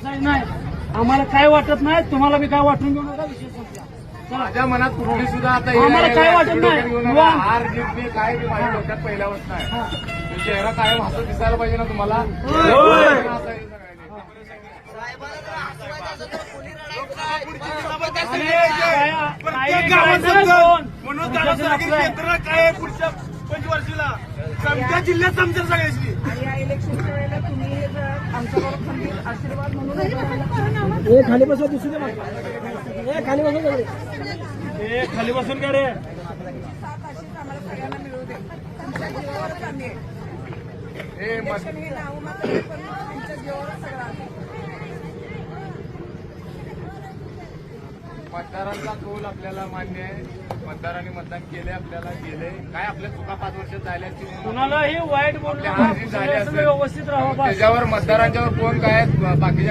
बसायचं नाही. आम्हाला काय वाटत नाही, तुम्हाला बी काय वाटून घेऊ नका. विषय संपला. चला. माझ्या मनात कुठली सुद्धा आता आम्हाला काय वाटत नाही. निवांत. हार जीत मी काय बी माझ्या डोक्यात पहिल्यावरच नाही. चेहरा कायम हसत दिसायला पाहिजे ना तुम्हाला. म्हणून काय पुढच्या 5 वर्षाला आमच्या जिल्ह्यात समजेल सगळ्याची. आणि या इलेक्शनच्या वेळेला तुम्ही जर आमच्याबरोबर खंबीर आशीर्वाद म्हणून खाली बसून दुसरी खाली बसून खाली बसून काय रे. साथ अशीच आम्हाला सगळ्यांना मिळू दे. तुमच्या जीवावरच आम्ही आहे. इलेक्शन हे नावमात्र आहे, पण तुमच्या जीवावरच सगळं आहे. मतदारांचा कौल आपल्याला मान्य आहे. मतदारांनी मतदान केले, आपल्याला गेले. काय आपल्या चुका 5 वर्षात झाल्या कुणालाही वाईट बोलले हार जीत झाली असेल व्यवस्थित राहा. त्याच्यावर मतदारांच्यावर कोण काय बाकीच्या